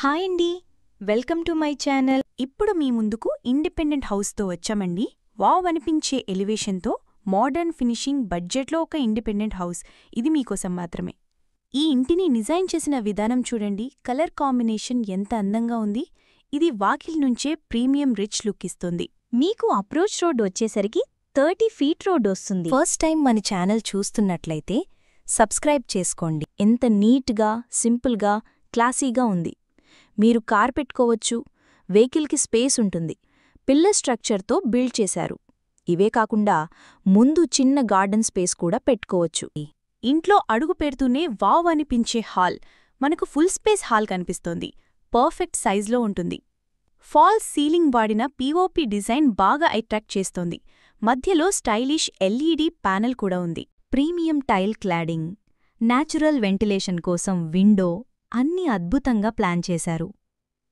Hi అండి, welcome to my channel. ఇప్పుడు మీ ముందుకు ఇండిపెండెంట్ హౌస్తో వచ్చామండి. వావ్ అనిపించే ఎలివేషన్తో మోడర్న్ ఫినిషింగ్ బడ్జెట్లో ఒక ఇండిపెండెంట్ హౌస్. ఇది మీకోసం మాత్రమే. ఈ ఇంటిని డిజైన్ చేసిన విధానం చూడండి. కలర్ కాంబినేషన్ ఎంత అందంగా ఉంది. ఇది వాకిల్ నుంచే ప్రీమియం రిచ్ లుక్ ఇస్తుంది. మీకు అప్రోచ్ రోడ్ వచ్చేసరికి 30 ఫీట్ రోడ్ వస్తుంది. ఫస్ట్ టైం మన ఛానల్ చూస్తున్నట్లయితే సబ్స్క్రైబ్ చేసుకోండి. ఎంత నీట్గా, సింపుల్గా, క్లాసీగా ఉంది. మీరు కార్ పెట్టుకోవచ్చు. వెహికల్కి స్పేస్ ఉంటుంది. పిల్లర్ స్ట్రక్చర్తో బిల్డ్ చేశారు. ఇవే కాకుండా ముందు చిన్న గార్డెన్ స్పేస్ కూడా పెట్టుకోవచ్చు. ఇంట్లో అడుగు పెడుతూనే వావ్ అనిపించే హాల్. మనకు ఫుల్ స్పేస్ హాల్ కనిపిస్తోంది. పర్ఫెక్ట్ సైజ్లో ఉంటుంది. ఫాల్స్ సీలింగ్ వాడిన పీఓపీ డిజైన్ బాగా అట్రాక్ట్ చేస్తోంది. మధ్యలో స్టైలిష్ ఎల్ఈడీ ప్యానెల్ కూడా ఉంది. Premium tile cladding, natural ventilation కోసం విండో అన్నీ అద్భుతంగా ప్లాన్ చేశారు.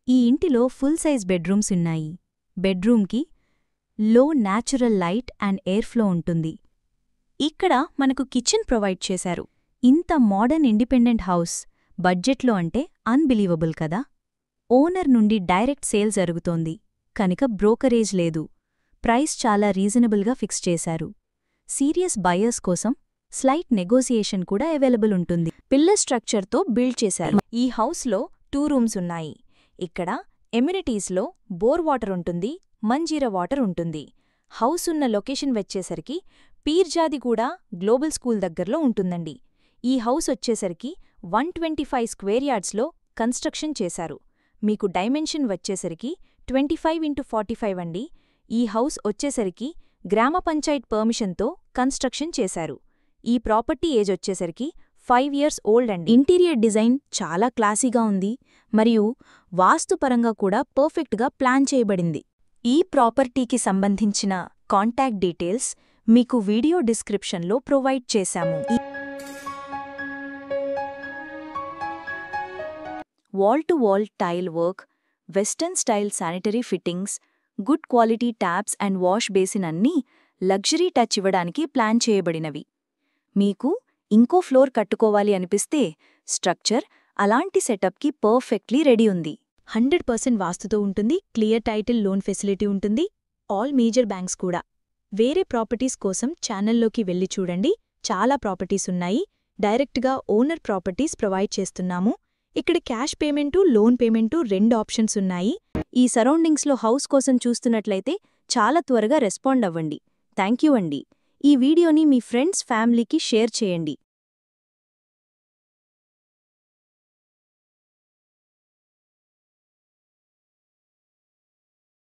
ఈ ఇంటిలో ఫుల్ సైజ్ బెడ్రూమ్స్ ఉన్నాయి. బెడ్రూమ్కి లో natural light and air flow ఉంటుంది. ఇక్కడ మనకు కిచెన్ ప్రొవైడ్ చేశారు. ఇంత మోడర్న్ ఇండిపెండెంట్ హౌస్ బడ్జెట్లో అంటే అన్బిలీవబుల్ కదా. ఓనర్ నుండి డైరెక్ట్ సేల్ జరుగుతోంది కనుక బ్రోకరేజ్ లేదు. ప్రైస్ చాలా రీజనబుల్గా ఫిక్స్ చేశారు. సీరియస్ బయర్స్ కోసం స్లైట్ నెగోసియేషన్ కూడా అవైలబుల్ ఉంటుంది. పిల్లర్ స్ట్రక్చర్తో బిల్డ్ చేశారు. ఈ హౌస్లో 2 రూమ్స్ ఉన్నాయి. ఇక్కడ ఎమ్యూనిటీస్లో బోర్ వాటర్ ఉంటుంది, మంజీరా వాటర్ ఉంటుంది. హౌస్ ఉన్న లొకేషన్ వచ్చేసరికి పీర్జాదిగూడ గ్లోబల్ స్కూల్ దగ్గరలో ఉంటుందండి. ఈ హౌస్ వచ్చేసరికి 125 స్క్వేర్ యార్డ్స్లో కన్స్ట్రక్షన్ చేశారు. మీకు డైమెన్షన్ వచ్చేసరికి 25x45 అండి. ఈ హౌస్ వచ్చేసరికి గ్రామ పంచాయత్ పర్మిషన్తో కన్స్ట్రక్షన్ చేశారు. ఈ ప్రాపర్టీ ఏజ్ వచ్చేసరికి 5 years ఓల్డ్ అండి. ఇంటీరియర్ డిజైన్ చాలా క్లాసీగా ఉంది మరియు వాస్తుపరంగా కూడా పర్ఫెక్ట్గా ప్లాన్ చేయబడింది. ఈ ప్రాపర్టీకి సంబంధించిన కాంటాక్ట్ డీటెయిల్స్ మీకు వీడియో డిస్క్రిప్షన్లో ప్రొవైడ్ చేశాము. Wall to wall tile work, western style sanitary fittings, good quality taps and wash basin అన్నీ లగ్జరీ టచ్ ఇవ్వడానికి ప్లాన్ చేయబడినవి. మీకు ఇంకో ఫ్లోర్ కట్టుకోవాలి అనిపిస్తే స్ట్రక్చర్ అలాంటి సెటప్కి పర్ఫెక్ట్లీ రెడీ ఉంది. 100% వాస్తుతో ఉంటుంది. క్లియర్ టైటిల్ లోన్ ఫెసిలిటీ ఉంటుంది. ఆల్ మేజర్ బ్యాంక్స్ కూడా. వేరే ప్రాపర్టీస్ కోసం ఛానల్లోకి వెళ్ళి చూడండి. చాలా ప్రాపర్టీస్ ఉన్నాయి. డైరెక్ట్గా ఓనర్ ప్రాపర్టీస్ ప్రొవైడ్ చేస్తున్నాము. ఇక్కడ cash payment, loan payment 2 options ఉన్నాయి. ఈ సరౌండింగ్స్లో హౌస్ కోసం చూస్తున్నట్లయితే చాలా త్వరగా రెస్పాండ్ అవ్వండి. థ్యాంక్ యూ అండి. ఈ వీడియోని మీ ఫ్రెండ్స్, ఫ్యామిలీకి షేర్ చేయండి.